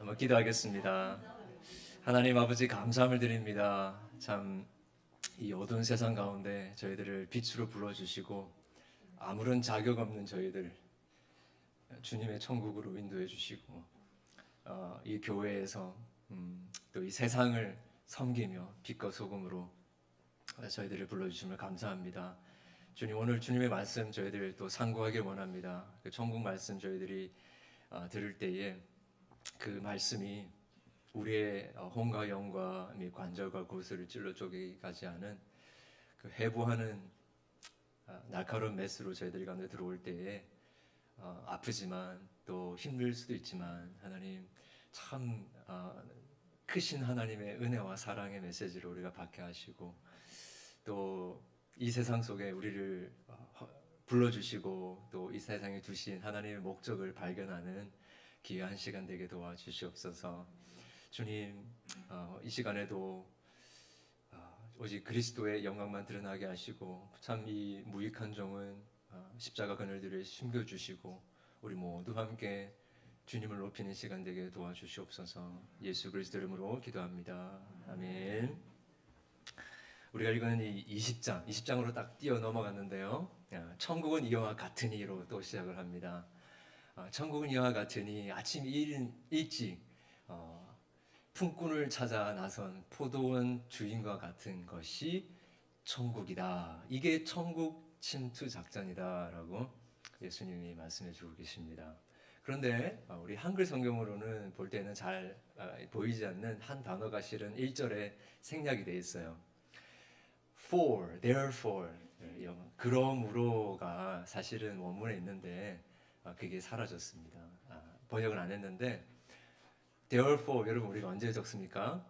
한번 기도하겠습니다. 하나님 아버지 감사함을 드립니다. 참 이 어두운 세상 가운데 저희들을 빛으로 불러주시고 아무런 자격 없는 저희들 주님의 천국으로 인도해 주시고 이 교회에서 또 이 세상을 섬기며 빛과 소금으로 저희들을 불러주심을 감사합니다. 주님, 오늘 주님의 말씀 저희들 또 상고하길 원합니다. 그 천국 말씀 저희들이 들을 때에 그 말씀이 우리의 혼과 영과 및 관절과 골수를 찔러 쪼개게 가지 않은 그 해부하는 날카로운 메스로 저희들 가운데 들어올 때에 아프지만 또 힘들 수도 있지만 하나님 참 크신 하나님의 은혜와 사랑의 메시지를 우리가 받게 하시고 또 이 세상 속에 우리를 불러주시고 또 이 세상에 두신 하나님의 목적을 발견하는 귀한 시간 되게 도와주시옵소서. 주님, 이 시간에도 오직 그리스도의 영광만 드러나게 하시고 참 이 무익한 종은 십자가 그늘들을 숨겨주시고 우리 모두 함께 주님을 높이는 시간 되게 도와주시옵소서. 예수 그리스도 이름으로 기도합니다. 아멘. 우리가 읽은 이 20장으로 딱 뛰어 넘어갔는데요. 천국은 이와 같으니로 또 시작을 합니다. 천국은 이와 같으니 아침 일찍 품꾼을 찾아 나선 포도원 주인과 같은 것이 천국이다. 이게 천국 침투 작전이다라고 예수님이 말씀해 주고 계십니다. 그런데 우리 한글 성경으로는 볼 때는 잘 보이지 않는 한 단어가 실은 1절에 생략이 되어 있어요. For, therefore, 그러므로가 사실은 원문에 있는데 그게 사라졌습니다. 번역을 안 했는데 therefore 여러분 우리가 언제 적습니까?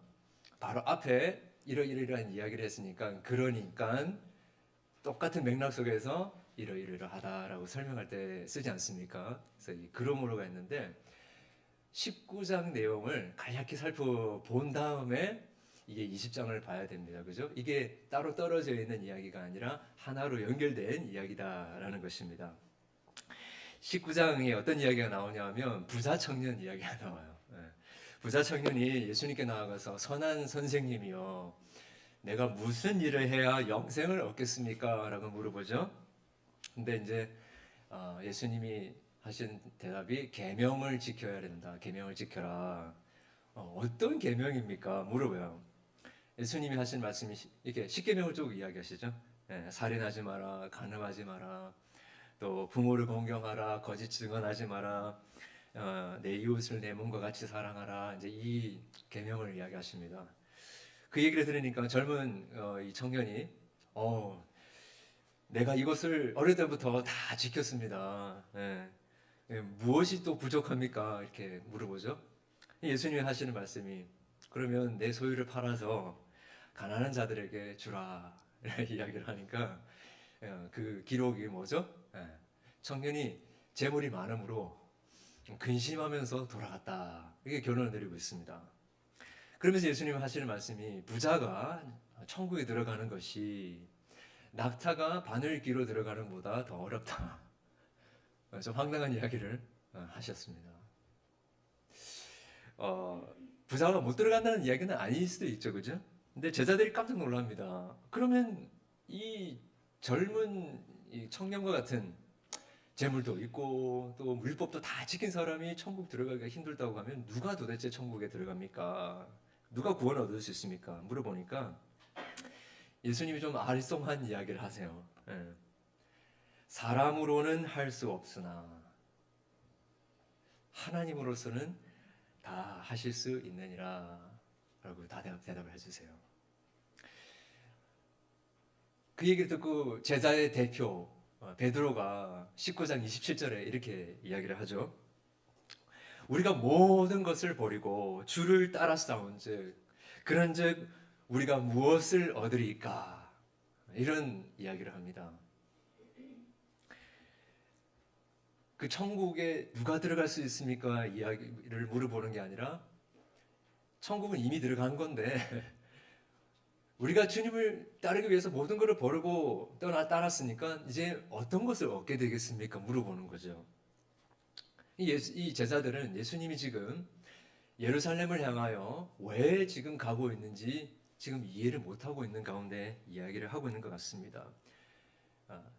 바로 앞에 이러이러한 이야기를 했으니까 그러니까 똑같은 맥락 속에서 이러이러하다라고 설명할 때 쓰지 않습니까? 그래서 이 그러므로가 있는데 19장 내용을 간략히 살펴본 다음에 이게 20장을 봐야 됩니다. 그죠? 이게 따로 떨어져 있는 이야기가 아니라 하나로 연결된 이야기다라는 것입니다. 19장에 어떤 이야기가 나오냐 하면 부자 청년 이야기가 나와요. 부자 청년이 예수님께 나아가서 선한 선생님이요, 내가 무슨 일을 해야 영생을 얻겠습니까? 라고 물어보죠. 근데 이제 예수님이 하신 대답이 계명을 지켜야 된다. 계명을 지켜라. 어떤 계명입니까? 물어봐요. 예수님이 하신 말씀이 이렇게 10계명을 쭉 이야기하시죠. 살인하지 마라, 간음하지 마라, 또 부모를 공경하라, 거짓 증언하지 마라, 내 이웃을 내 몸과 같이 사랑하라. 이제 이 계명을 이야기하십니다. 그 얘기를 들으니까 젊은 이 청년이 내가 이것을 어릴 때부터 다 지켰습니다. 무엇이 또 부족합니까? 이렇게 물어보죠. 예수님이 하시는 말씀이 그러면 내 소유를 팔아서 가난한 자들에게 주라 이야기를 하니까 그 기록이 뭐죠? 청년이 재물이 많음으로 근심하면서 돌아갔다. 이게 결론을 내리고 있습니다. 그러면서 예수님이 하시는 말씀이 부자가 천국에 들어가는 것이 낙타가 바늘귀로 들어가는 것보다 더 어렵다. 좀 황당한 이야기를 하셨습니다. 부자가 못 들어간다는 이야기는 아닐 수도 있죠, 그죠? 근데 제자들이 깜짝 놀랍니다. 그러면 이 젊은 이 청년과 같은 재물도 있고 또 율법도 다 지킨 사람이 천국 들어가기가 힘들다고 하면 누가 도대체 천국에 들어갑니까? 누가 구원을 얻을 수 있습니까? 물어보니까 예수님이 좀 알쏭한 이야기를 하세요. 사람으로는 할 수 없으나 하나님으로서는 다 하실 수 있느니라 라고 대답을 해주세요. 그 얘기를 듣고 제자의 대표 베드로가 19장 27절에 이렇게 이야기를 하죠. 우리가 모든 것을 버리고 주를 따라 싸운즉 그런즉 우리가 무엇을 얻으리까? 이런 이야기를 합니다. 그 천국에 누가 들어갈 수 있습니까? 이야기를 물어보는 게 아니라 천국은 이미 들어간 건데 우리가 주님을 따르기 위해서 모든 것을 버리고 따랐으니까 이제 어떤 것을 얻게 되겠습니까? 물어보는 거죠. 이 제자들은 예수님이 지금 예루살렘을 향하여 왜 지금 가고 있는지 지금 이해를 못하고 있는 가운데 이야기를 하고 있는 것 같습니다.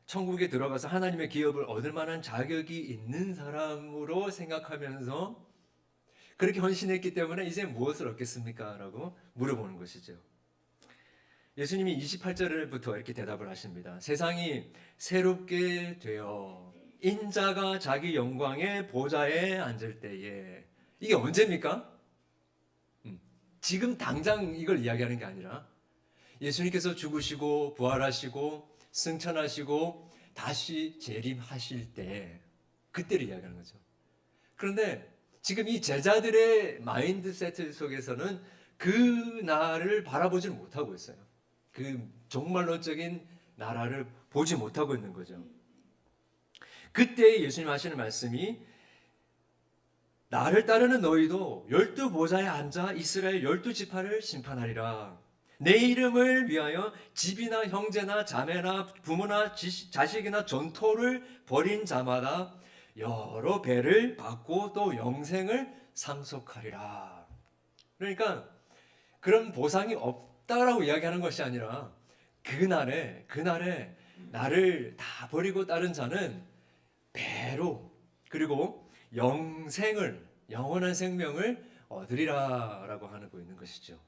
천국에 들어가서 하나님의 기업을 얻을 만한 자격이 있는 사람으로 생각하면서 그렇게 헌신했기 때문에 이제 무엇을 얻겠습니까? 라고 물어보는 것이죠. 예수님이 28절부터 이렇게 대답을 하십니다. 세상이 새롭게 되어 인자가 자기 영광의 보좌에 앉을 때에, 이게 언제입니까? 지금 당장 이걸 이야기하는 게 아니라 예수님께서 죽으시고 부활하시고 승천하시고 다시 재림하실 때, 그때를 이야기하는 거죠. 그런데 지금 이 제자들의 마인드 세트 속에서는 그 날을 바라보지 못하고 있어요. 그 종말론적인 나라를 보지 못하고 있는 거죠. 그때 예수님 하시는 말씀이, 나를 따르는 너희도 12보좌에 앉아 이스라엘 12지파를 심판하리라. 내 이름을 위하여 집이나 형제나 자매나 부모나 자식이나 전토를 벌인 자마다 여러 배를 받고 또 영생을 상속하리라. 그러니까 그런 보상이 없다라고 이야기하는 것이 아니라 그날에 나를 다 버리고 따른 자는 배로, 그리고 영원한 생명을 얻으리라라고 하고 있는 것이죠.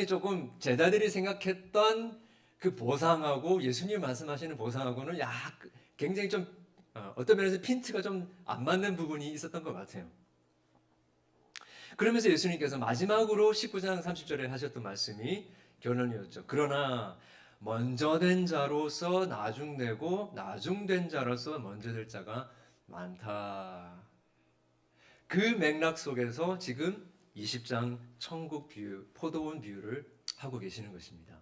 조금 제자들이 생각했던 그 보상하고 예수님이 말씀하시는 보상하고는 굉장히 좀 어떤 면에서 핀트가 좀 안 맞는 부분이 있었던 것 같아요. 그러면서 예수님께서 마지막으로 19장 30절에 하셨던 말씀이 결론이었죠. 그러나 먼저 된 자로서 나중되고 나중된 자로서 먼저 될 자가 많다. 그 맥락 속에서 지금 20장 천국 비유, 포도원 비유를 하고 계시는 것입니다.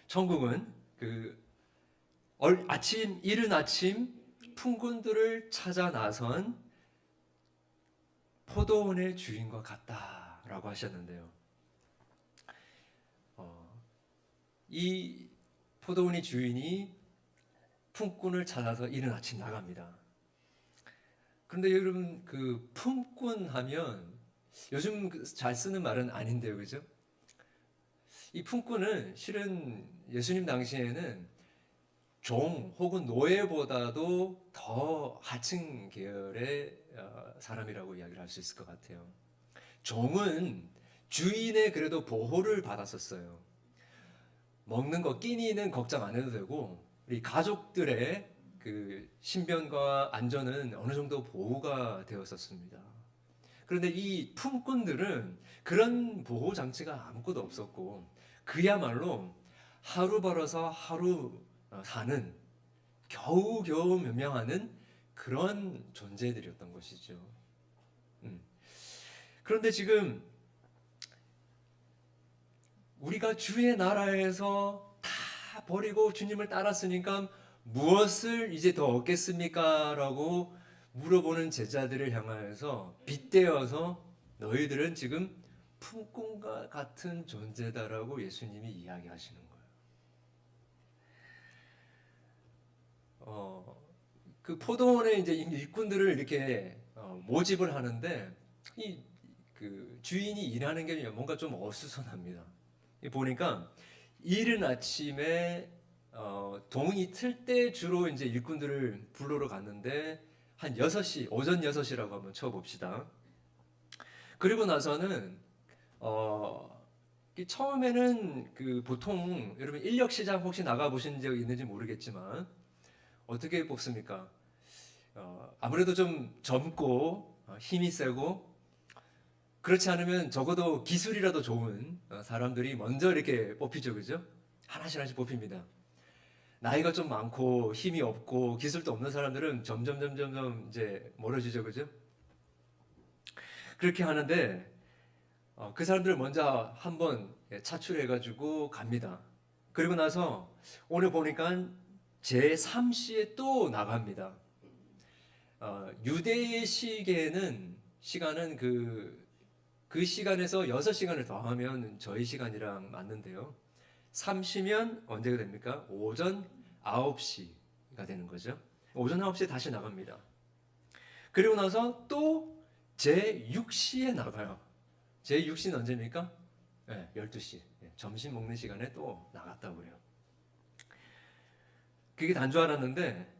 천국은 이른 아침 품꾼들을 찾아 나선 포도원의 주인과 같다라고 하셨는데요. 이 포도원의 주인이 품꾼을 찾아서 이른 아침 나갑니다. 그런데 여러분, 그 품꾼 하면 요즘 잘 쓰는 말은 아닌데요, 그죠? 이 품꾼은 실은 예수님 당시에는 종 혹은 노예보다도 더 하층 계열의 사람이라고 이야기를 할 수 있을 것 같아요. 종은 주인의 그래도 보호를 받았었어요. 먹는 거 끼니는 걱정 안 해도 되고, 우리 가족들의 그 신변과 안전은 어느 정도 보호가 되었었습니다. 그런데 이 품꾼들은 그런 보호 장치가 아무것도 없었고, 그야말로 하루 벌어서 하루 사는, 겨우겨우 몇명하는 그런 존재들이었던 것이죠. 그런데 지금 우리가 주의 나라에서 다 버리고 주님을 따랐으니까 무엇을 이제 더 얻겠습니까? 라고 물어보는 제자들을 향하여서 빗대어서 너희들은 지금 품꾼과 같은 존재다라고 예수님이 이야기하시는 거예요. 그 포도원에 이제 일꾼들을 이렇게 모집을 하는데 그 주인이 일하는 게 뭔가 좀 어수선합니다. 보니까 이른 아침에 동이 틀 때 주로 이제 일꾼들을 불러러 갔는데 한 6시, 오전 6시라고 한번 쳐봅시다. 그리고 나서는 처음에는 그 보통 여러분 인력 시장 혹시 나가 보신 적 있는지 모르겠지만 어떻게 뽑습니까? 아무래도 좀 젊고 힘이 세고 그렇지 않으면 적어도 기술이라도 좋은 사람들이 먼저 이렇게 뽑히죠, 그죠? 하나씩 뽑힙니다. 나이가 좀 많고 힘이 없고 기술도 없는 사람들은 점점 이제 멀어지죠, 그죠? 그렇게 하는데 그 사람들을 먼저 한번 차출해가지고 갑니다. 그리고 나서 오늘 보니까 제3시에 또 나갑니다. 유대의 시간은 그 시간에서 6시간을 더하면 저희 시간이랑 맞는데요. 3시면 언제가 됩니까? 오전 9시가 되는 거죠. 오전 9시에 다시 나갑니다. 그리고 나서 또 제6시에 나가요. 제6시는 언제입니까? 네, 12시. 점심 먹는 시간에 또 나갔다고 그래요. 그게 단 줄 알았는데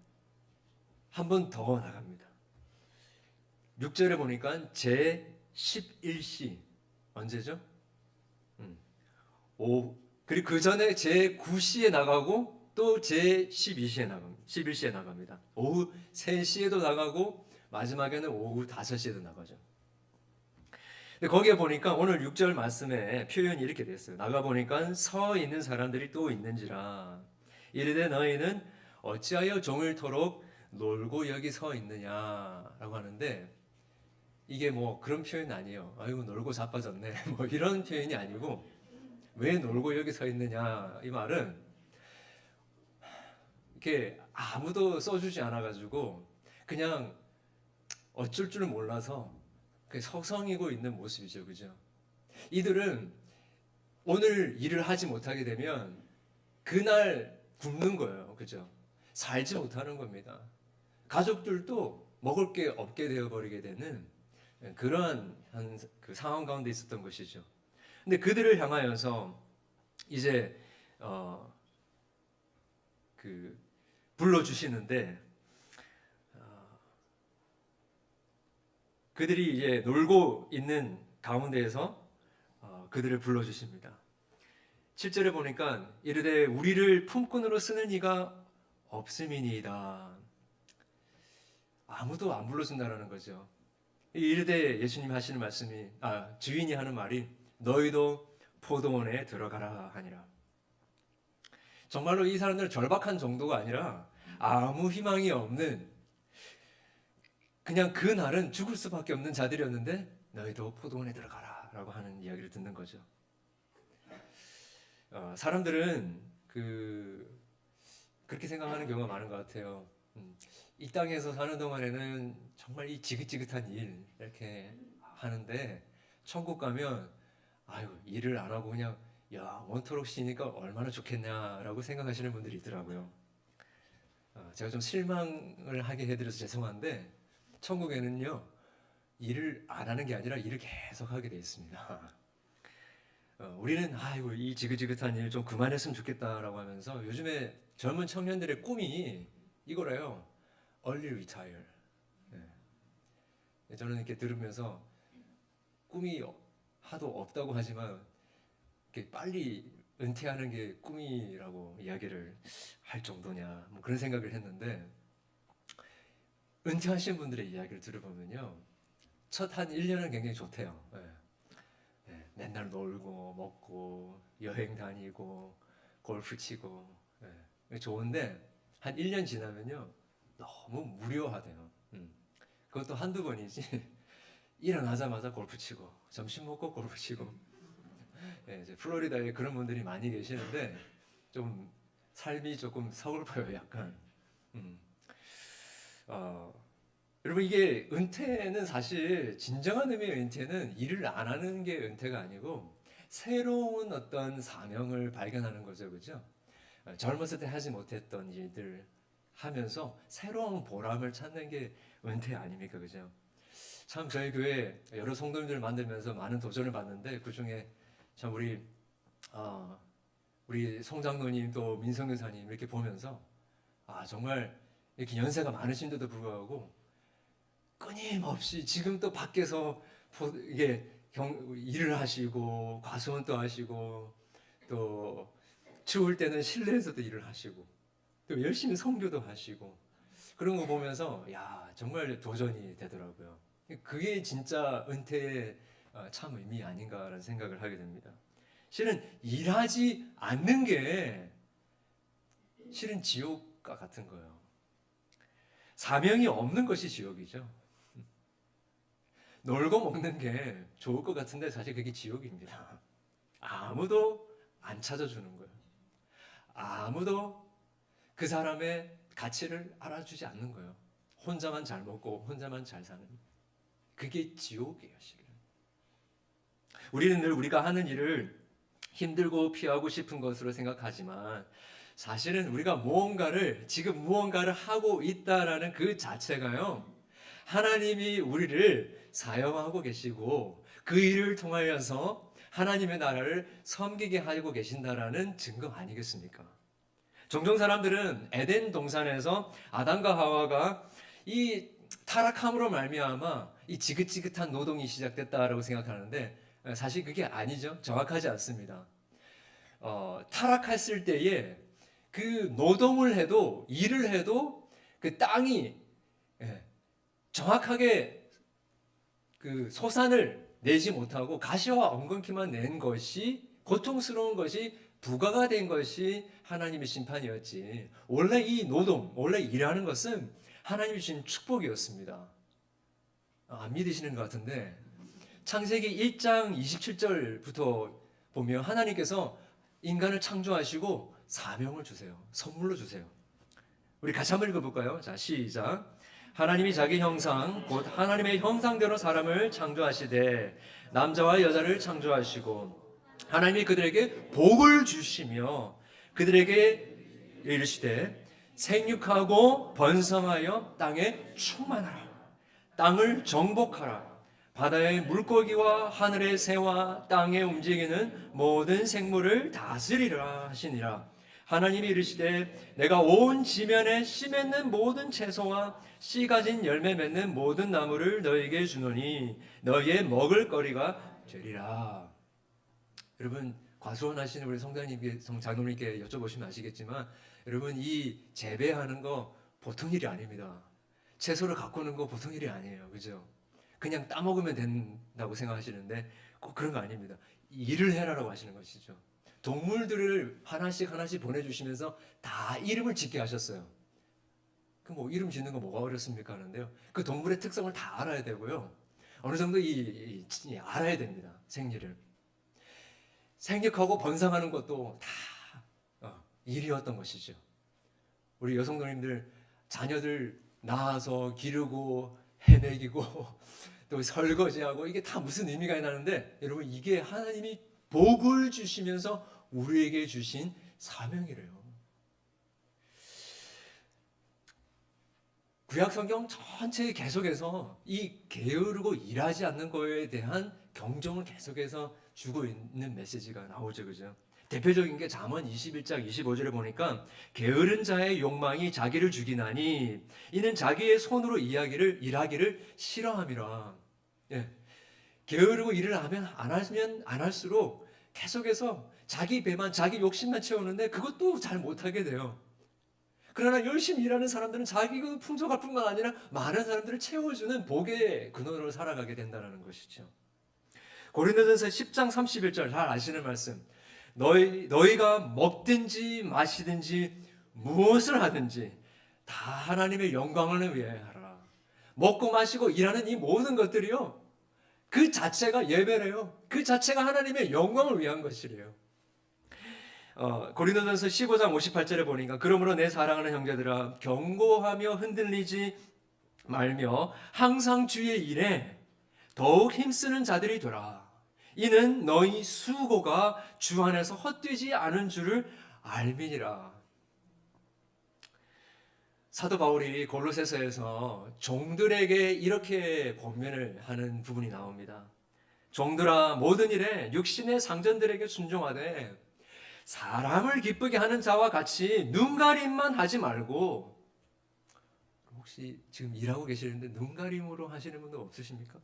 한 번 더 나갑니다. 6절에 보니까 제11시 언제죠? 그리고 그 전에 제9시에 나가고 또 제12시에 나갑니다. 11시에 나갑니다. 오후 3시에도 나가고 마지막에는 오후 5시에도 나가죠. 근데 거기에 보니까 오늘 6절 말씀에 표현이 이렇게 됐어요. 나가 보니까 서 있는 사람들이 또 있는지라 이르되 너희는 어찌하여 종일토록 놀고 여기 서 있느냐라고 하는데 이게 뭐 그런 표현 아니에요. 아이고 놀고 자빠졌네 뭐 이런 표현이 아니고 왜 놀고 여기 서 있느냐 이 말은 이렇게 아무도 써주지 않아가지고 그냥 어쩔 줄 몰라서 서성이고 있는 모습이죠, 그죠? 이들은 오늘 일을 하지 못하게 되면 그날 굶는 거예요, 그죠? 살지 못하는 겁니다. 가족들도 먹을 게 없게 되어버리게 되는 그러한 그 상황 가운데 있었던 것이죠. 근데 그들을 향하여서 이제 불러주시는데 그들이 이제 놀고 있는 가운데에서 그들을 불러주십니다. 7절에 보니까 이르되 우리를 품꾼으로 쓰는 이가 없음이니이다. 아무도 안 불러준다라는 거죠. 이르되 예수님 하시는 말씀이 주인이 하는 말이 너희도 포도원에 들어가라 하니라. 정말로 이 사람들은 절박한 정도가 아니라 아무 희망이 없는 그냥 그 날은 죽을 수밖에 없는 자들이었는데 너희도 포도원에 들어가라 라고 하는 이야기를 듣는 거죠. 사람들은 그렇게 생각하는 경우가 많은 것 같아요. 이 땅에서 사는 동안에는 정말 이 지긋지긋한 일 이렇게 하는데 천국 가면 아유 일을 안 하고 그냥 원토록 쉬니까 얼마나 좋겠냐라고 생각하시는 분들이 있더라고요. 제가 좀 실망을 하게 해드려서 죄송한데 천국에는요 일을 안 하는 게 아니라 일을 계속 하게 되어 있습니다. 우리는 아이고 이 지긋지긋한 일 좀 그만했으면 좋겠다라고 하면서 요즘에 젊은 청년들의 꿈이 이거래요. Early retire. 저는 이렇게 들으면서 꿈이 하도 없다고 하지만 이렇게 빨리 은퇴하는 게 꿈이라고 이야기를 할 정도냐 뭐 그런 생각을 했는데 은퇴하신 분들의 이야기를 들어보면요 첫 한 1년은 굉장히 좋대요. 맨날 놀고 먹고 여행 다니고 골프 치고 좋은데 한 1년 지나면요 너무 무료하대요. 그것도 한두 번이지 일어나자마자 골프 치고 점심 먹고 골프 치고 이제 플로리다에 그런 분들이 많이 계시는데 좀 삶이 조금 서글퍼요 약간. 여러분 이게 은퇴는 사실 진정한 의미의 은퇴는 일을 안 하는 게 은퇴가 아니고 새로운 어떤 사명을 발견하는 거죠, 그죠? 젊었을 때 하지 못했던 일들 하면서 새로운 보람을 찾는 게 은퇴 아닙니까, 그죠? 참 저희 교회 여러 성도님들을 만들면서 많은 도전을 받는데 그 중에 참 우리 송장로님 또 민성 교사님 이렇게 보면서 정말 이렇게 연세가 많으신데도 불구하고 끊임없이 지금 또 밖에서 이게 일을 하시고 과수원도 하시고 또 추울 때는 실내에서도 일을 하시고 또 열심히 선교도 하시고 그런 거 보면서 정말 도전이 되더라고요. 그게 진짜 은퇴의 참 의미 아닌가라는 생각을 하게 됩니다. 실은 일하지 않는 게 실은 지옥과 같은 거예요. 사명이 없는 것이 지옥이죠. 놀고 먹는 게 좋을 것 같은데 사실 그게 지옥입니다. 아무도 안 찾아주는 거예요. 아무도 그 사람의 가치를 알아주지 않는 거예요. 혼자만 잘 먹고 혼자만 잘 사는 그게 지옥이에요. 실은 우리는 늘 우리가 하는 일을 힘들고 피하고 싶은 것으로 생각하지만 사실은 우리가 지금 무언가를 하고 있다라는 그 자체가요 하나님이 우리를 사용하고 계시고 그 일을 통하여서 하나님의 나라를 섬기게 하고 계신다라는 증거 아니겠습니까? 종종 사람들은 에덴 동산에서 아담과 하와가 이 타락함으로 말미암아 이 지긋지긋한 노동이 시작됐다라고 생각하는데 사실 그게 아니죠. 정확하지 않습니다. 타락했을 때에 그 노동을 해도 일을 해도 그 땅이 정확하게 그 소산을 내지 못하고 가시와 엉겅퀴만 낸 것이 고통스러운 것이 부가가 된 것이 하나님의 심판이었지. 원래 이 노동, 원래 일하는 것은 하나님이 주신 축복이었습니다. 안 믿으시는 것 같은데 창세기 1장 27절부터 보면 하나님께서 인간을 창조하시고 사명을 주세요. 선물로 주세요. 우리 같이 한번 읽어볼까요? 자, 시작. 하나님이 자기 형상 곧 하나님의 형상대로 사람을 창조하시되 남자와 여자를 창조하시고 하나님이 그들에게 복을 주시며 그들에게 이르시되 생육하고 번성하여 땅에 충만하라. 땅을 정복하라. 바다의 물고기와 하늘의 새와 땅에 움직이는 모든 생물을 다스리라 하시니라. 하나님이 이르시되 내가 온 지면에 씨 맺는 모든 채소와 씨 가진 열매 맺는 모든 나무를 너에게 주노니 너희의 먹을 거리가 되리라. 여러분 과수원 하시는 우리 성장님께 장로님께 여쭤보시면 아시겠지만 여러분 이 재배하는 거 보통 일이 아닙니다. 채소를 가꾸는 거 보통 일이 아니에요. 그죠? 그냥 따먹으면 된다고 생각하시는데 꼭 그런 거 아닙니다. 일을 해라라고 하시는 것이죠. 동물들을 하나씩 하나씩 보내주시면서 다 이름을 짓게 하셨어요. 그 뭐 이름 짓는 거 뭐가 어렵습니까 하는데요. 그 동물의 특성을 다 알아야 되고요. 어느 정도 알아야 됩니다. 생리를. 생육하고 번성하는 것도 다 일이었던 것이죠. 우리 여성도님들 자녀들 낳아서 기르고 해먹이고 또 설거지하고 이게 다 무슨 의미가 있나는데 여러분 이게 하나님이 복을 주시면서 우리에게 주신 사명이래요. 구약 성경 전체 계속해서 이 게으르고 일하지 않는 거에 대한 경종을 계속해서 주고 있는 메시지가 나오죠. 그죠? 대표적인 게 잠언 21장 25절에 보니까 게으른 자의 욕망이 자기를 죽이나니 이는 자기의 손으로 일하기를 싫어함이라. 예. 게으르고 일을 하면 안 할수록 계속해서 자기 배만 자기 욕심만 채우는데 그것도 잘 못하게 돼요. 그러나 열심히 일하는 사람들은 자기 그 풍족할 뿐만 아니라 많은 사람들을 채워주는 복의 근원으로 살아가게 된다는 것이죠. 고린도전서 10장 31절 잘 아시는 말씀. 너희가 먹든지 마시든지 무엇을 하든지 다 하나님의 영광을 위해 하라. 먹고 마시고 일하는 이 모든 것들이요. 그 자체가 예배래요. 그 자체가 하나님의 영광을 위한 것이래요. 고린도전서 15장 58절에 보니까 그러므로 내 사랑하는 형제들아 경고하며 흔들리지 말며 항상 주의 일에 더욱 힘쓰는 자들이 되라. 이는 너희 수고가 주 안에서 헛되지 않은 줄을 알미니라. 사도 바울이 골로새서에서 종들에게 이렇게 권면을 하는 부분이 나옵니다. 종들아 모든 일에 육신의 상전들에게 순종하되 사람을 기쁘게 하는 자와 같이 눈가림만 하지 말고, 혹시 지금 일하고 계시는데 눈가림으로 하시는 분도 없으십니까?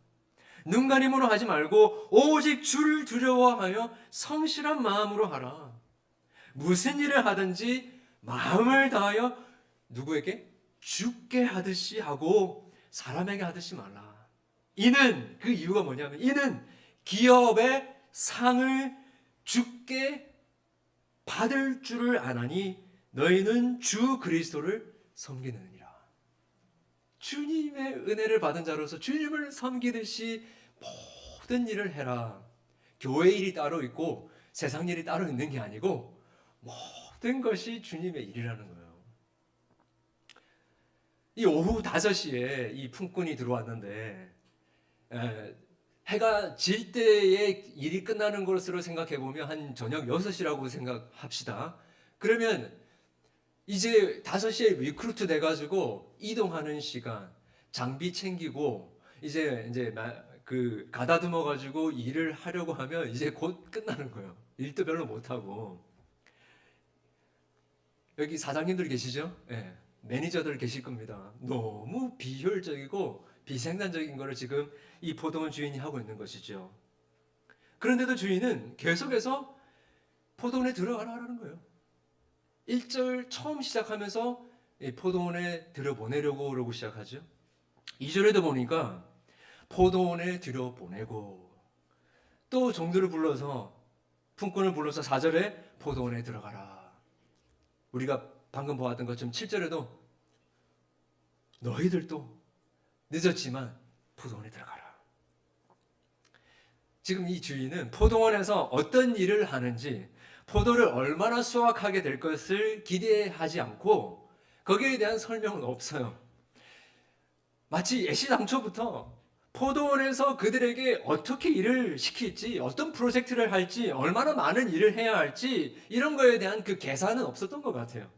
눈가림으로 하지 말고 오직 주를 두려워하여 성실한 마음으로 하라. 무슨 일을 하든지 마음을 다하여 누구에게? 주께 하듯이 하고 사람에게 하듯이 말라. 이는 그 이유가 뭐냐면 이는 기업의 상을 주께 받을 줄을 아나니 너희는 주 그리스도를 섬기느니라. 주님의 은혜를 받은 자로서 주님을 섬기듯이 모든 일을 해라. 교회 일이 따로 있고 세상 일이 따로 있는 게 아니고 모든 것이 주님의 일이라는 거예요. 이 오후 5시에 이 품꾼이 들어왔는데 해가 질 때에 일이 끝나는 것으로 생각해 보면 한 저녁 6시라고 생각합시다. 그러면 이제 5시에 리크루트 돼가지고 이동하는 시간, 장비 챙기고 이제 그 가다듬어 가지고 일을 하려고 하면 이제 곧 끝나는 거예요. 일도 별로 못 하고. 여기 사장님들 계시죠? 예. 매니저들 계실 겁니다. 너무 비효율적이고 비생산적인 거를 지금 이 포도원 주인이 하고 있는 것이죠. 그런데도 주인은 계속해서 포도원에 들어가라는 거예요. 1절 처음 시작하면서 이 포도원에 들여보내려고 그러고 시작하죠. 2절에도 보니까 포도원에 들여보내고, 또 종들을 불러서 품꾼을 불러서 4절에 포도원에 들어가라. 우리가 방금 보았던 것처럼 7절에도 너희들도 늦었지만 포도원에 들어가라. 지금 이 주인은 포도원에서 어떤 일을 하는지, 포도를 얼마나 수확하게 될 것을 기대하지 않고 거기에 대한 설명은 없어요. 마치 애시당초부터 포도원에서 그들에게 어떻게 일을 시킬지, 어떤 프로젝트를 할지, 얼마나 많은 일을 해야 할지, 이런 거에 대한 그 계산은 없었던 것 같아요.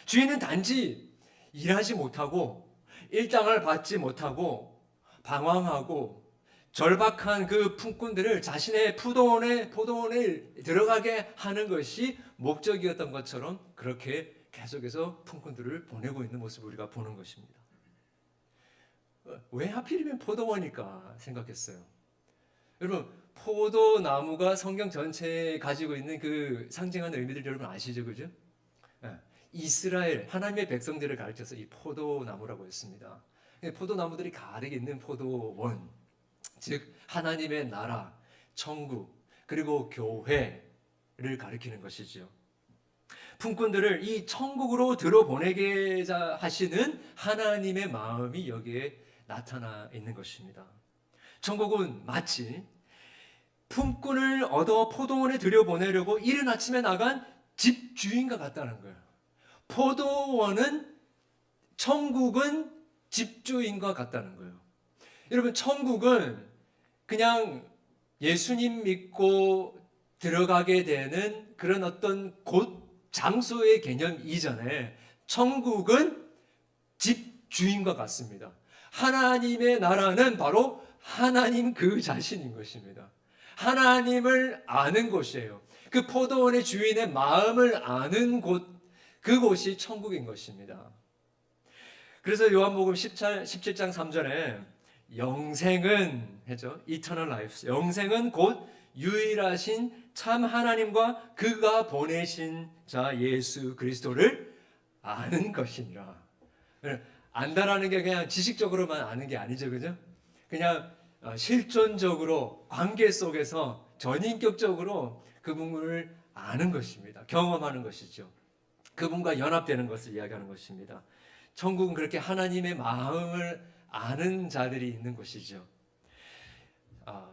주인은 단지 일하지 못하고 일당을 받지 못하고 방황하고 절박한 그 품꾼들을 자신의 포도원에 들어가게 하는 것이 목적이었던 것처럼 그렇게 계속해서 품꾼들을 보내고 있는 모습을 우리가 보는 것입니다. 왜 하필이면 포도원일까 생각했어요. 여러분, 포도나무가 성경 전체에 가지고 있는 그 상징하는 의미들 여러분 아시죠? 그죠? 이스라엘, 하나님의 백성들을 가르쳐서 이 포도나무라고 했습니다. 포도나무들이 가득 있는 포도원, 즉 하나님의 나라, 천국, 그리고 교회를 가리키는 것이죠. 품꾼들을 이 천국으로 들어보내게 하시는 하나님의 마음이 여기에 나타나 있는 것입니다. 천국은 마치 품꾼을 얻어 포도원에 들여보내려고 이른 아침에 나간 집주인과 같다는 거예요. 천국은 집주인과 같다는 거예요. 여러분, 천국은 그냥 예수님 믿고 들어가게 되는 그런 어떤 곳, 장소의 개념 이전에 천국은 집주인과 같습니다. 하나님의 나라는 바로 하나님 그 자신인 것입니다. 하나님을 아는 곳이에요. 그 포도원의 주인의 마음을 아는 곳, 그곳이 천국인 것입니다. 그래서 요한복음 17장 3절에 영생은 했죠. Eternal life. 영생은 곧 유일하신 참 하나님과 그가 보내신 자 예수 그리스도를 아는 것이니라. 안다라는 게 그냥 지식적으로만 아는 게 아니죠. 그죠? 그냥 실존적으로 관계 속에서 전인격적으로 그분을 아는 것입니다. 경험하는 것이죠. 그분과 연합되는 것을 이야기하는 것입니다. 천국은 그렇게 하나님의 마음을 아는 자들이 있는 곳이죠.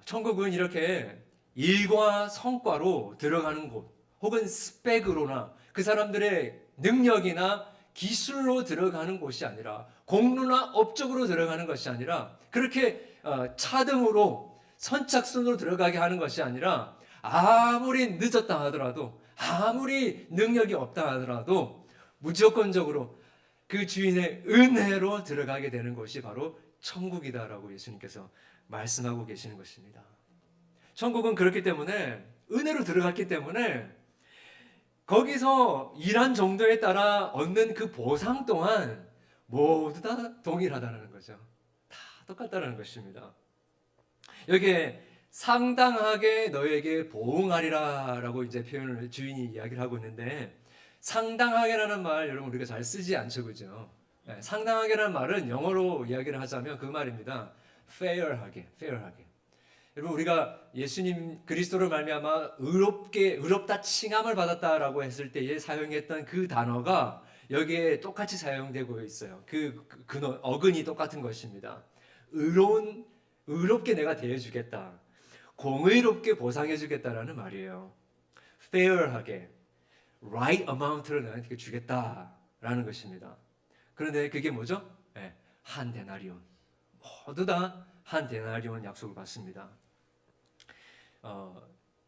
천국은 이렇게 일과 성과로 들어가는 곳, 혹은 스펙으로나 그 사람들의 능력이나 기술로 들어가는 곳이 아니라, 공로나 업적으로 들어가는 것이 아니라, 그렇게 차등으로 선착순으로 들어가게 하는 것이 아니라, 아무리 늦었다 하더라도, 아무리 능력이 없다 하더라도 무조건적으로 그 주인의 은혜로 들어가게 되는 것이 바로 천국이다라고 예수님께서 말씀하고 계시는 것입니다. 천국은 그렇기 때문에, 은혜로 들어갔기 때문에 거기서 일한 정도에 따라 얻는 그 보상 또한 모두 다 동일하다는 거죠. 다 똑같다는 것입니다. 여기에 상당하게 너에게 보응하리라 라고 이제 표현을 주인이 이야기를 하고 있는데, 상당하게라는 말 여러분 우리가 잘 쓰지 않죠, 그죠? 상당하게라는 말은 영어로 이야기를 하자면 그 말입니다. fair하게. 여러분, 우리가 예수님 그리스도를 말미암아 의롭다 칭함을 받았다라고 했을 때에 사용했던 그 단어가 여기에 똑같이 사용되고 있어요. 그 어근이 똑같은 것입니다. 의롭게 내가 대해주겠다. 공의롭게 보상해주겠다라는 말이에요. fair하게, right amount를 너한테 주겠다라는 것입니다. 그런데 그게 뭐죠? 한 데나리온. 모두 다 한 데나리온 약속을 받습니다.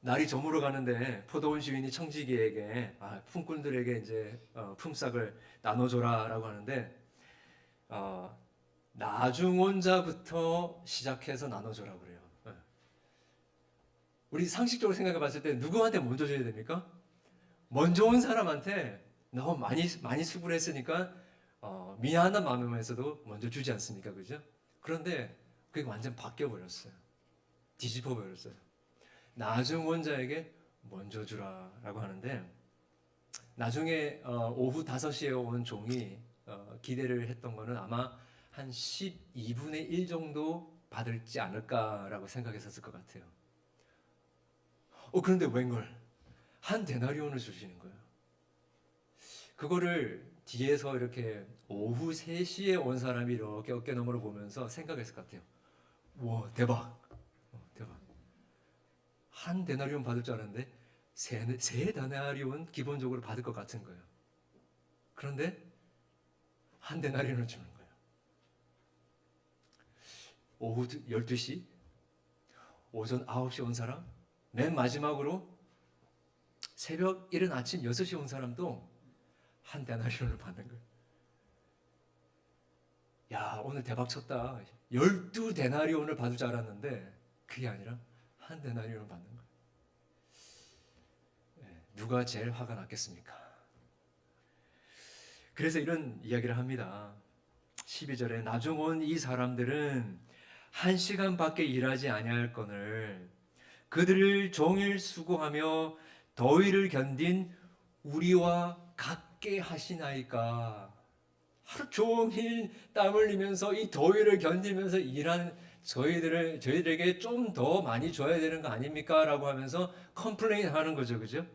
날이 저물어 가는데 포도원 주인이 청지기에게 품꾼들에게 이제 품삯을 나눠줘라라고 하는데 나중 온 자부터 시작해서 나눠줘라 그래요. 우리 상식적으로 생각해 봤을 때 누구한테 먼저 줘야 됩니까? 먼저 온 사람한테 너무 많이 수고를 했으니까 미안한 마음에서도 먼저 주지 않습니까? 그죠? 그런데 그게 완전 바뀌어 버렸어요. 뒤집어 버렸어요. 나중 온 자에게 먼저 주라라고 하는데, 나중에 오후 5시에 온 종이 기대를 했던 거는 아마 한 12분의 1 정도 받을지 않을까라고 생각했었을 것 같아요. 그런데 웬걸 한 데나리온을 주시는 거예요. 그거를 뒤에서 이렇게 오후 3시에 온 사람이 이렇게 어깨너머로 보면서 생각했을 것 같아요. 와, 대박. 대박. 한 데나리온 받을 줄 알았는데 세 데나리온 기본적으로 받을 것 같은 거예요. 그런데 한 데나리온을 주는 거예요. 오후 12시, 오전 9시 온 사람, 맨 마지막으로 새벽 이른 아침 6시 온 사람도 한 데나리온을 받는 거예요. 야, 오늘 대박 쳤다. 12데나리온을 받을 줄 알았는데 그게 아니라 한 데나리온을 받는 거예요. 누가 제일 화가 났겠습니까? 그래서 이런 이야기를 합니다. 12절에 나중 온 이 사람들은 1시간밖에 일하지 아니할거늘 그들을 종일 수고하며 더위를 견딘 우리와 같게 하시나이까. 하루 종일 땀 흘리면서 이 더위를 견디면서 일하는 저희들에게 좀 더 많이 줘야 되는 거 아닙니까? 라고 하면서 컴플레인 하는 거죠. 그죠?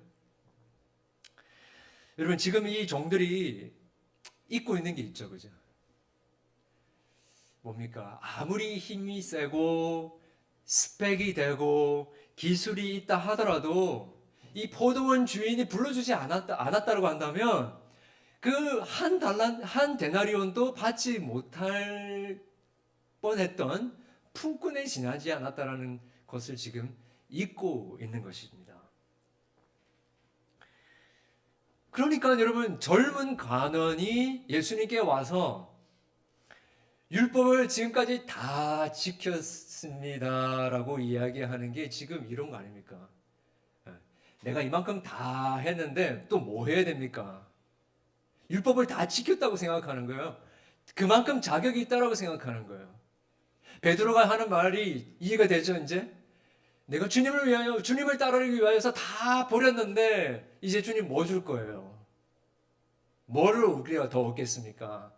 여러분, 지금 이 종들이 잊고 있는 게 있죠. 그죠? 뭡니까? 아무리 힘이 세고 스펙이 되고 기술이 있다 하더라도 이 포도원 주인이 불러주지 않았다고 한다면 그 한 데나리온도 받지 못할 뻔했던 품꾼에 지나지 않았다라는 것을 지금 잊고 있는 것입니다. 그러니까 여러분, 젊은 관원이 예수님께 와서 율법을 지금까지 다 지켰습니다라고 이야기하는 게 지금 이런 거 아닙니까? 내가 이만큼 다 했는데 또 뭐 해야 됩니까? 율법을 다 지켰다고 생각하는 거예요. 그만큼 자격이 있다라고 생각하는 거예요. 베드로가 하는 말이 이해가 되죠, 이제? 내가 주님을 위하여, 주님을 따르기 위하여서 다 버렸는데 이제 주님 뭐 줄 거예요? 뭐를 우리가 더 얻겠습니까?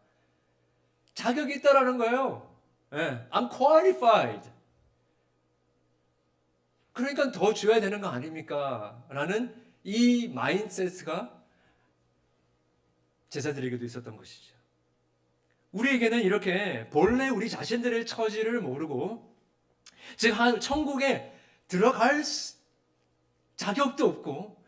자격이 있다라는 거예요. I'm qualified. 그러니까 더 줘야 되는 거 아닙니까? 라는 이 마인드셋가 제자들에게도 있었던 것이죠. 우리에게는 이렇게 본래 우리 자신들의 처지를 모르고, 즉 천국에 들어갈 자격도 없고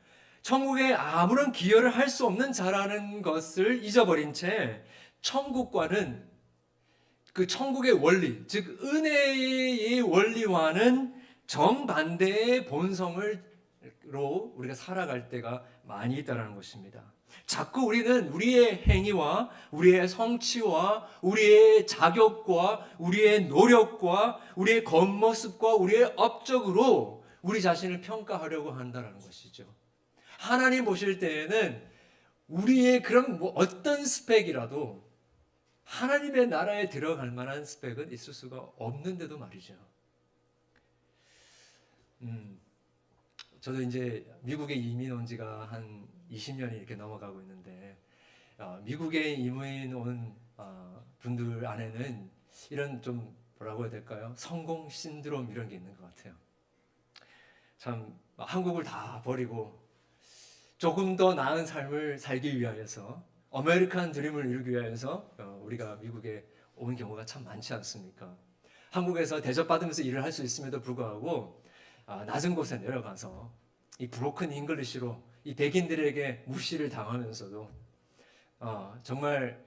천국에 아무런 기여를 할 수 없는 자라는 것을 잊어버린 채 천국과는, 그 천국의 원리, 즉 은혜의 원리와는 정반대의 본성으로 우리가 살아갈 때가 많이 있다는 것입니다. 자꾸 우리는 우리의 행위와 우리의 성취와 우리의 자격과 우리의 노력과 우리의 겉모습과 우리의 업적으로 우리 자신을 평가하려고 한다는 것이죠. 하나님 보실 때에는 우리의 그런 어떤 스펙이라도 하나님의 나라에 들어갈 만한 스펙은 있을 수가 없는데도 말이죠. 저도 이제 미국에 이민 온 지가 한 20년이 이렇게 넘어가고 있는데, 미국에 이민 온 분들 안에는 이런 좀 뭐라고 해야 될까요? 성공 신드롬 이런 게 있는 것 같아요. 참 한국을 다 버리고 조금 더 나은 삶을 살기 위하여서, 아메리칸 드림을 이루기 위하여서 우리가 미국에 온 경우가 참 많지 않습니까? 한국에서 대접받으면서 일을 할 수 있음에도 불구하고 낮은 곳에 내려가서 이 브로큰 잉글리시로 이 백인들에게 무시를 당하면서도 정말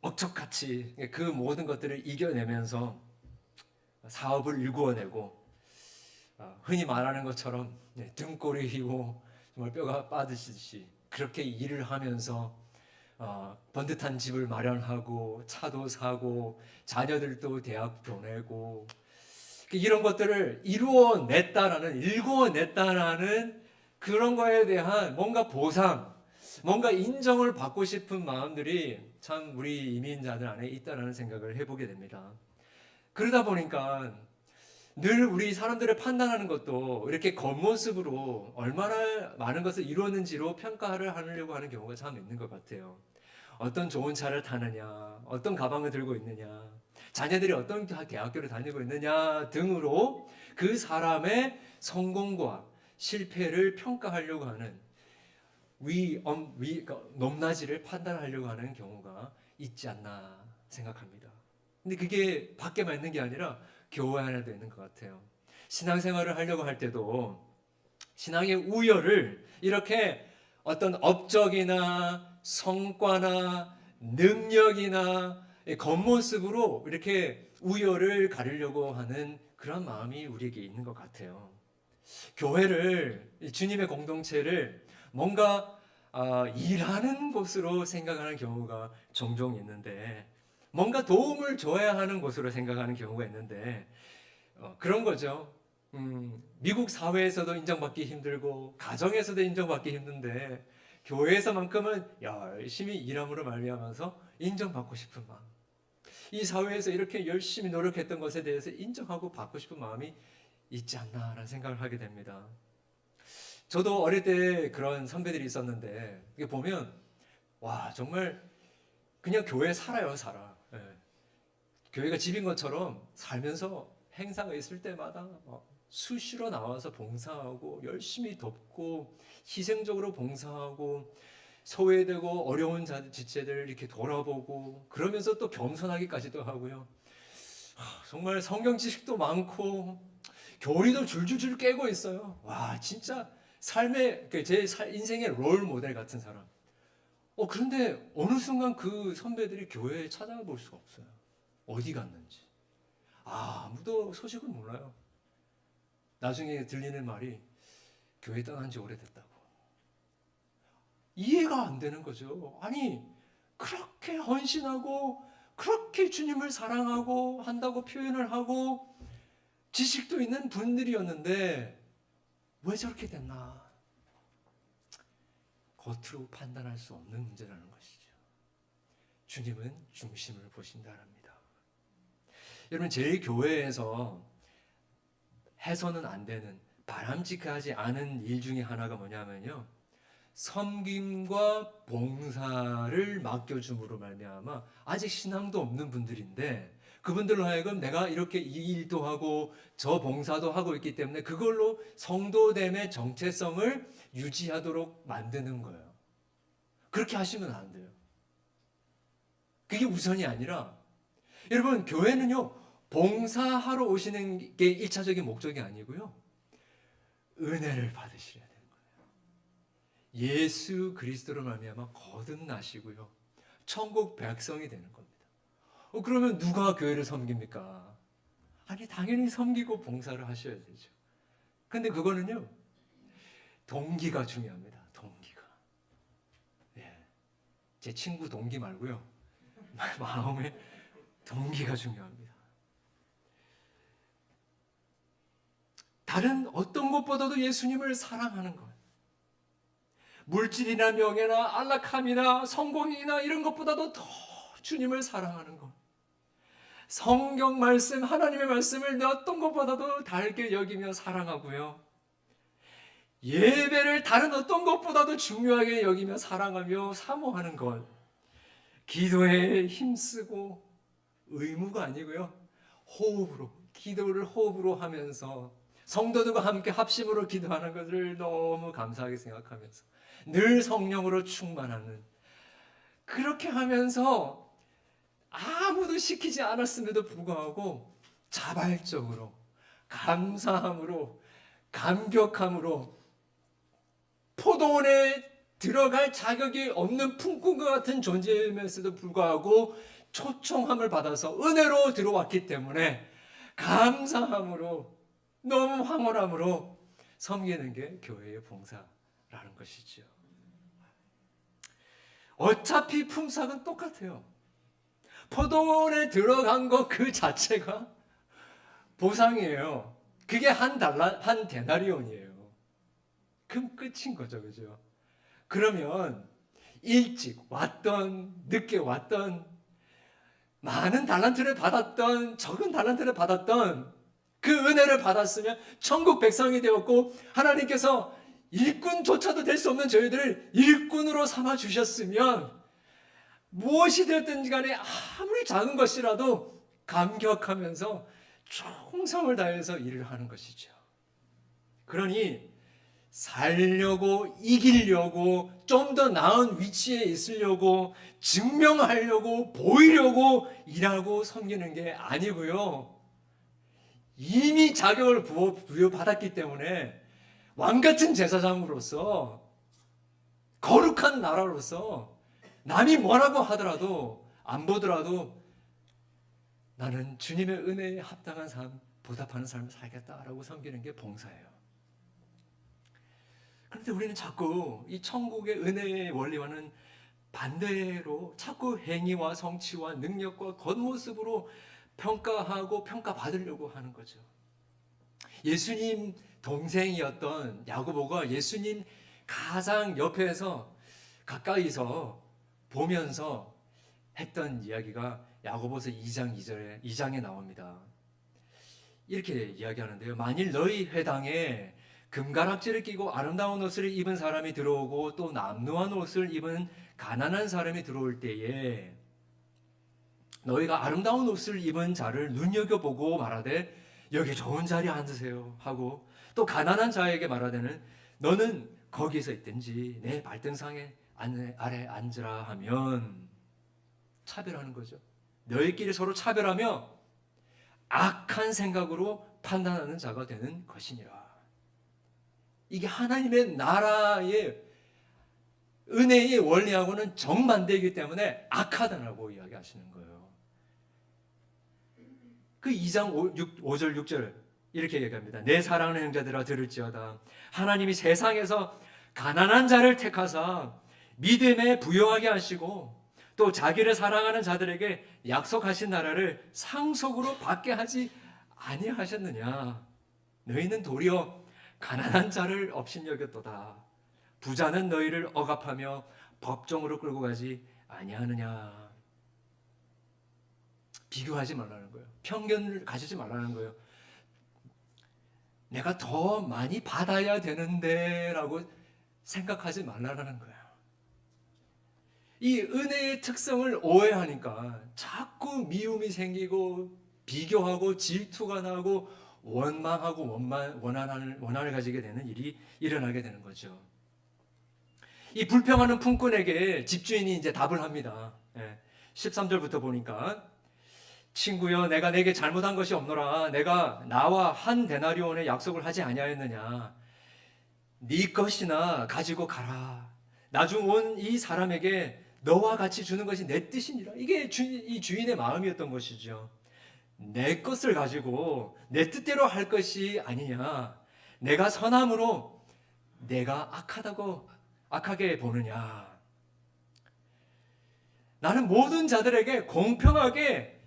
억척같이 그 모든 것들을 이겨내면서 사업을 일구어내고, 흔히 말하는 것처럼 등골이 휘고 정말 뼈가 빠지듯이 그렇게 일을 하면서 번듯한 집을 마련하고 차도 사고 자녀들도 대학 보내고 이런 것들을 일구어냈다라는 그런 거에 대한 뭔가 보상, 뭔가 인정을 받고 싶은 마음들이 참 우리 이민자들 안에 있다라는 생각을 해보게 됩니다. 그러다 보니까 늘 우리 사람들을 판단하는 것도 이렇게 겉모습으로 얼마나 많은 것을 이루었는지로 평가를 하려고 하는 경우가 참 있는 것 같아요. 어떤 좋은 차를 타느냐, 어떤 가방을 들고 있느냐, 자녀들이 어떤 대학교를 다니고 있느냐 등으로 그 사람의 성공과 실패를 평가하려고 하는 높낮이를 판단하려고 하는 경우가 있지 않나 생각합니다. 근데 그게 밖에만 있는 게 아니라 교회 안에도 있는 것 같아요. 신앙생활을 하려고 할 때도 신앙의 우열을 이렇게 어떤 업적이나 성과나 능력이나 겉모습으로 이렇게 우열을 가리려고 하는 그런 마음이 우리에게 있는 것 같아요. 교회를, 주님의 공동체를 뭔가 일하는 곳으로 생각하는 경우가 종종 있는데, 뭔가 도움을 줘야 하는 곳으로 생각하는 경우가 있는데, 그런 거죠. 미국 사회에서도 인정받기 힘들고 가정에서도 인정받기 힘든데 교회에서만큼은 열심히 일함으로 말미암아서 인정받고 싶은 마음, 이 사회에서 이렇게 열심히 노력했던 것에 대해서 인정하고 받고 싶은 마음이 있지 않나라는 생각을 하게 됩니다. 저도 어릴 때 그런 선배들이 있었는데 이게 보면 와 정말 그냥 교회 살아요. 예. 교회가 집인 것처럼 살면서 행사가 있을 때마다 수시로 나와서 봉사하고 열심히 돕고 희생적으로 봉사하고 소외되고 어려운 지체들 이렇게 돌아보고 그러면서 또 겸손하기까지도 하고요. 정말 성경 지식도 많고 교리도 줄줄줄 깨고 있어요. 와 진짜 삶의 제 인생의 롤 모델 같은 사람. 그런데 어느 순간 그 선배들이 교회에 찾아볼 수가 없어요. 어디 갔는지. 아무도 소식을 몰라요. 나중에 들리는 말이 교회 떠난 지 오래됐다고. 이해가 안 되는 거죠. 아니 그렇게 헌신하고 그렇게 주님을 사랑하고 한다고 표현을 하고 지식도 있는 분들이었는데 왜 저렇게 됐나? 겉으로 판단할 수 없는 문제라는 것이죠. 주님은 중심을 보신다랍니다. 여러분 제일 교회에서 해서는 안 되는 바람직하지 않은 일 중에 하나가 뭐냐면요. 섬김과 봉사를 맡겨줌으로 말미암아 아직 신앙도 없는 분들인데 그분들로 하여금 내가 이렇게 이 일도 하고 저 봉사도 하고 있기 때문에 그걸로 성도됨의 정체성을 유지하도록 만드는 거예요. 그렇게 하시면 안 돼요. 그게 우선이 아니라 여러분 교회는요 봉사하러 오시는 게 1차적인 목적이 아니고요 은혜를 받으시려야 돼요. 예수 그리스도로 말미암아 거듭나시고요 천국 백성이 되는 겁니다. 그러면 누가 교회를 섬깁니까? 아니 당연히 섬기고 봉사를 하셔야 되죠. 근데 그거는요 동기가 중요합니다. 동기가. 제 친구 동기 말고요 마음의 동기가 중요합니다. 다른 어떤 것보다도 예수님을 사랑하는 것, 물질이나 명예나 안락함이나 성공이나 이런 것보다도 더 주님을 사랑하는 것, 성경 말씀, 하나님의 말씀을 어떤 것보다도 달게 여기며 사랑하고요, 예배를 다른 어떤 것보다도 중요하게 여기며 사랑하며 사모하는 것, 기도에 힘쓰고 의무가 아니고요 호흡으로, 기도를 호흡으로 하면서 성도들과 함께 합심으로 기도하는 것을 너무 감사하게 생각하면서 늘 성령으로 충만하는, 그렇게 하면서 아무도 시키지 않았음에도 불구하고 자발적으로 감사함으로 감격함으로 포도원에 들어갈 자격이 없는 품꾼과 같은 존재임에도 불구하고 초청함을 받아서 은혜로 들어왔기 때문에 감사함으로 너무 황홀함으로 섬기는 게 교회의 봉사라는 것이죠. 어차피 품삯은 똑같아요. 포도원에 들어간 것 그 자체가 보상이에요. 그게 한 데나리온이에요. 그럼 끝인 거죠, 그죠? 그러면 일찍 왔던, 늦게 왔던, 많은 달란트를 받았던, 적은 달란트를 받았던 그 은혜를 받았으면 천국 백성이 되었고, 하나님께서 일꾼조차도 될 수 없는 저희들을 일꾼으로 삼아 주셨으면 무엇이 되었든지 간에 아무리 작은 것이라도 감격하면서 충성을 다해서 일을 하는 것이죠. 그러니 살려고, 이기려고, 좀 더 나은 위치에 있으려고, 증명하려고, 보이려고 일하고 섬기는 게 아니고요. 이미 자격을 부여받았기 때문에 왕같은 제사장으로서, 거룩한 나라로서 남이 뭐라고 하더라도 안 보더라도 나는 주님의 은혜에 합당한 삶, 보답하는 삶을 살겠다라고 섬기는 게 봉사예요. 그런데 우리는 자꾸 이 천국의 은혜의 원리와는 반대로 자꾸 행위와 성취와 능력과 겉모습으로 평가하고 평가받으려고 하는 거죠. 예수님 동생이었던 야고보가 예수님 가장 옆에서 가까이서 보면서 했던 이야기가 야고보서 2장 2장에 나옵니다. 이렇게 이야기하는데요. 만일 너희 회당에 금가락지를 끼고 아름다운 옷을 입은 사람이 들어오고 또 남루한 옷을 입은 가난한 사람이 들어올 때에 너희가 아름다운 옷을 입은 자를 눈여겨보고 말하되 여기 좋은 자리에 앉으세요 하고 또 가난한 자에게 말하되는 너는 거기서 있든지 내 발등상에 아래 앉으라 하면 차별하는 거죠. 너희끼리 서로 차별하며 악한 생각으로 판단하는 자가 되는 것이니라. 이게 하나님의 나라의 은혜의 원리하고는 정반대이기 때문에 악하다라고 이야기하시는 거예요. 그 2장 5절 6절 이렇게 얘기합니다. 내 사랑하는 형제들아 들을지어다. 하나님이 세상에서 가난한 자를 택하사 믿음에 부요하게 하시고 또 자기를 사랑하는 자들에게 약속하신 나라를 상속으로 받게 하지 아니하셨느냐. 너희는 도리어 가난한 자를 업신여겼도다. 부자는 너희를 억압하며 법정으로 끌고 가지 아니하느냐. 비교하지 말라는 거예요. 편견을 가지지 말라는 거예요. 내가 더 많이 받아야 되는데 라고 생각하지 말라는 거예요. 이 은혜의 특성을 오해하니까 자꾸 미움이 생기고 비교하고 질투가 나고 원망하고 원한을 가지게 되는 일이 일어나게 되는 거죠. 이 불평하는 품꾼에게 집주인이 이제 답을 합니다. 13절부터 보니까 친구여 내가 내게 잘못한 것이 없노라. 내가 나와 한 데나리온의 약속을 하지 아니하였느냐. 네 것이나 가지고 가라. 나중 온 이 사람에게 너와 같이 주는 것이 내 뜻이니라. 이게 이 주인의 마음이었던 것이죠. 내 것을 가지고 내 뜻대로 할 것이 아니냐. 내가 선함으로 내가 악하게 보느냐. 나는 모든 자들에게 공평하게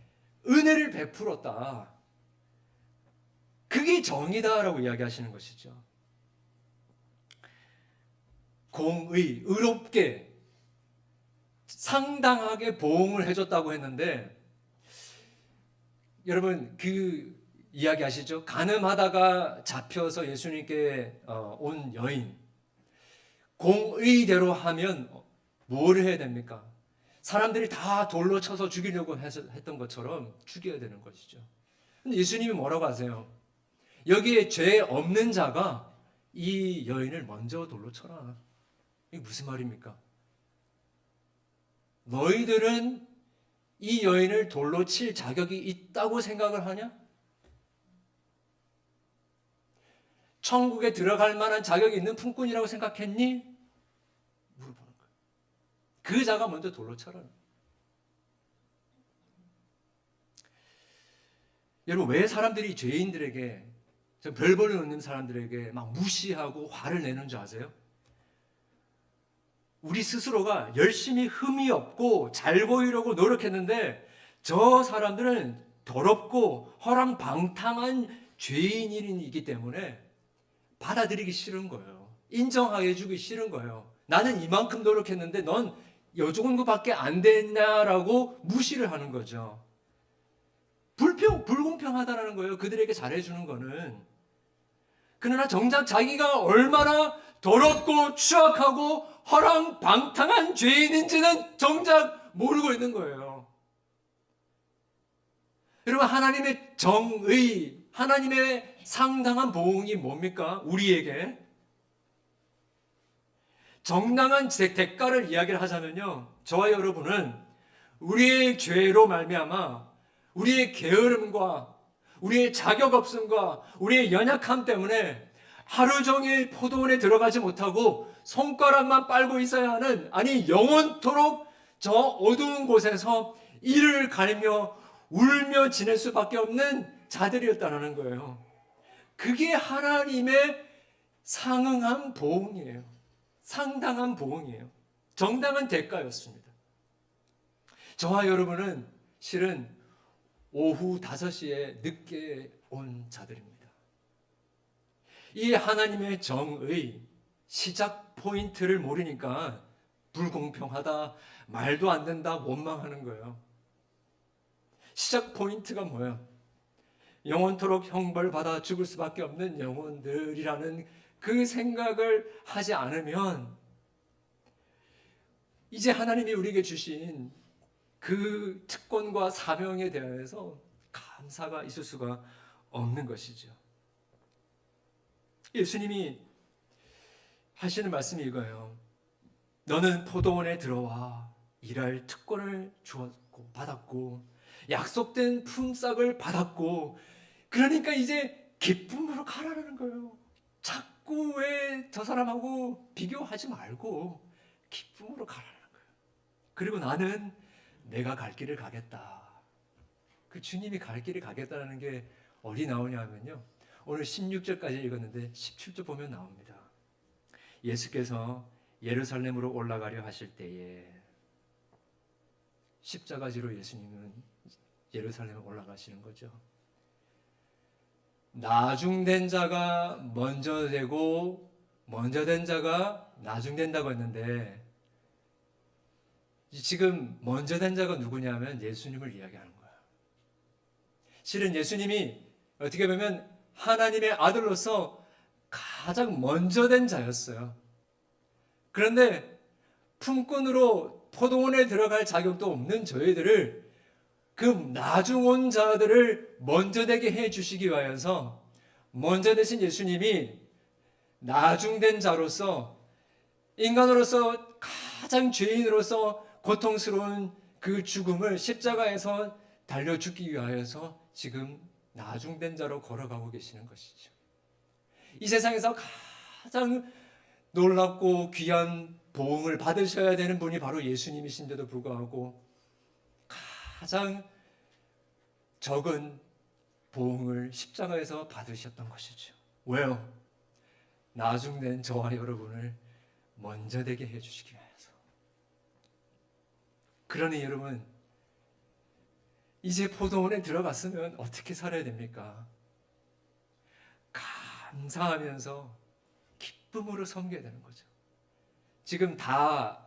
은혜를 베풀었다. 그게 정의다라고 이야기하시는 것이죠. 의롭게 상당하게 보응을 해줬다고 했는데 여러분 그 이야기 아시죠? 간음하다가 잡혀서 예수님께 온 여인 공의대로 하면 뭘 해야 됩니까? 사람들이 다 돌로 쳐서 죽이려고 했던 것처럼 죽여야 되는 것이죠. 근데 예수님이 뭐라고 하세요? 여기에 죄 없는 자가 이 여인을 먼저 돌로 쳐라. 이게 무슨 말입니까? 너희들은 이 여인을 돌로 칠 자격이 있다고 생각을 하냐? 천국에 들어갈 만한 자격이 있는 품꾼이라고 생각했니? 물어보는 거예요. 그 자가 먼저 돌로 쳐라. 여러분 왜 사람들이 죄인들에게 별벌이 없는 사람들에게 막 무시하고 화를 내는 줄 아세요? 우리 스스로가 열심히 흠이 없고 잘 보이려고 노력했는데 저 사람들은 더럽고 허랑방탕한 죄인이기 때문에 받아들이기 싫은 거예요. 인정해 주기 싫은 거예요. 나는 이만큼 노력했는데 넌 요 정도밖에 안 됐냐라고 무시를 하는 거죠. 불공평하다라는 거예요. 그들에게 잘해주는 거는. 그러나 정작 자기가 얼마나 더럽고 추악하고 허랑방탕한 죄인인지는 정작 모르고 있는 거예요. 여러분, 하나님의 정의, 하나님의 상당한 보응이 뭡니까? 우리에게 정당한 대가를 이야기를 하자면요, 저와 여러분은 우리의 죄로 말미암아 우리의 게으름과 우리의 자격 없음과 우리의 연약함 때문에 하루 종일 포도원에 들어가지 못하고 손가락만 빨고 있어야 하는, 아니 영원토록 저 어두운 곳에서 이를 가리며 울며 지낼 수밖에 없는 자들이었다는 거예요. 그게 하나님의 상응한 보응이에요. 상당한 보응이에요. 정당한 대가였습니다. 저와 여러분은 실은 오후 5시에 늦게 온 자들입니다. 이 하나님의 정의 시작 포인트를 모르니까 불공평하다, 말도 안 된다, 원망하는 거예요. 시작 포인트가 뭐예요? 영원토록 형벌받아 죽을 수밖에 없는 영혼들이라는 그 생각을 하지 않으면 이제 하나님이 우리에게 주신 그 특권과 사명에 대해서 감사가 있을 수가 없는 것이죠. 예수님이 하시는 말씀이 이거예요. 너는 포도원에 들어와 일할 특권을 주었고 받았고 약속된 품삯을 받았고, 그러니까 이제 기쁨으로 가라는 거예요. 자꾸 왜 저 사람하고 비교하지 말고 기쁨으로 가라는 거예요. 그리고 나는 내가 갈 길을 가겠다. 그 주님이 갈 길을 가겠다는 게 어디 나오냐 하면요, 오늘 16절까지 읽었는데 17절 보면 나옵니다. 예수께서 예루살렘으로 올라가려 하실 때에 십자가지로 예수님은 예루살렘에 올라가시는 거죠. 나중된 자가 먼저 되고 먼저 된 자가 나중된다고 했는데, 지금 먼저 된 자가 누구냐면 예수님을 이야기하는 거예요. 실은 예수님이 어떻게 보면 하나님의 아들로서 가장 먼저 된 자였어요. 그런데 품꾼으로 포도원에 들어갈 자격도 없는 저희들을, 그 나중 온 자들을 먼저 되게 해 주시기 위하여서 먼저 되신 예수님이 나중된 자로서, 인간으로서 가장 죄인으로서 고통스러운 그 죽음을 십자가에서 달려 죽기 위하여서 지금 나중된 자로 걸어가고 계시는 것이죠. 이 세상에서 가장 놀랍고 귀한 보응을 받으셔야 되는 분이 바로 예수님이신데도 불구하고 가장 적은 보응을 십자가에서 받으셨던 것이죠. 왜요? 나중된 저와 여러분을 먼저 되게 해주시기 위해서. 그러니 여러분, 이제 포도원에 들어갔으면 어떻게 살아야 됩니까? 감사하면서 기쁨으로 섬겨야 되는 거죠. 지금 다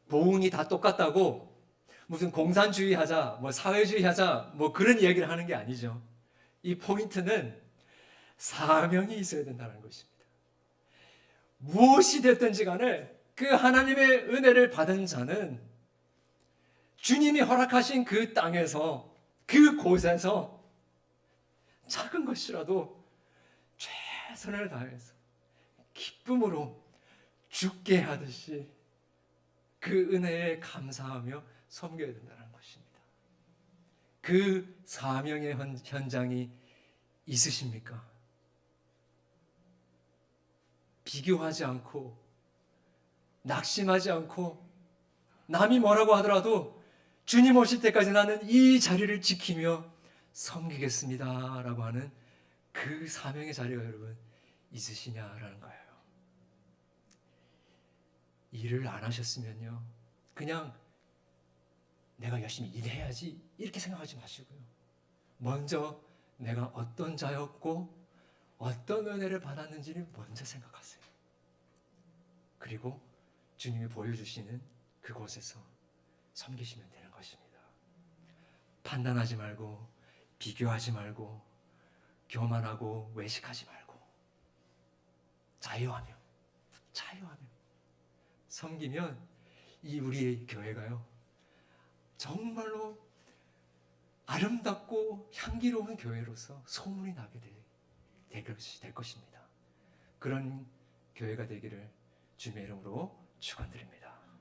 보응이 다 똑같다고 무슨 공산주의 하자, 뭐 사회주의 하자, 뭐 그런 이야기를 하는 게 아니죠. 이 포인트는 사명이 있어야 된다는 것입니다. 무엇이 됐든지 간에 그 하나님의 은혜를 받은 자는 주님이 허락하신 그 땅에서, 그 곳에서 작은 것이라도 최선을 다해서 기쁨으로 죽게 하듯이 그 은혜에 감사하며 섬겨야 된다는 것입니다. 그 사명의 현장이 있으십니까? 비교하지 않고 낙심하지 않고 남이 뭐라고 하더라도 주님 오실 때까지 나는 이 자리를 지키며 섬기겠습니다 라고 하는 그 사명의 자리가 여러분 있으시냐라는 거예요. 일을 안 하셨으면요, 그냥 내가 열심히 일해야지 이렇게 생각하지 마시고요, 먼저 내가 어떤 자였고 어떤 은혜를 받았는지를 먼저 생각하세요. 그리고 주님이 보여주시는 그곳에서 섬기시면 되는 것입니다. 판단하지 말고, 비교하지 말고, 교만하고 외식하지 말고, 자유하며 섬기면 이 우리의 교회가요, 정말로 아름답고 향기로운 교회로서 소문이 나게 될 것입니다. 그런 교회가 되기를 주님의 이름으로 축원드립니다.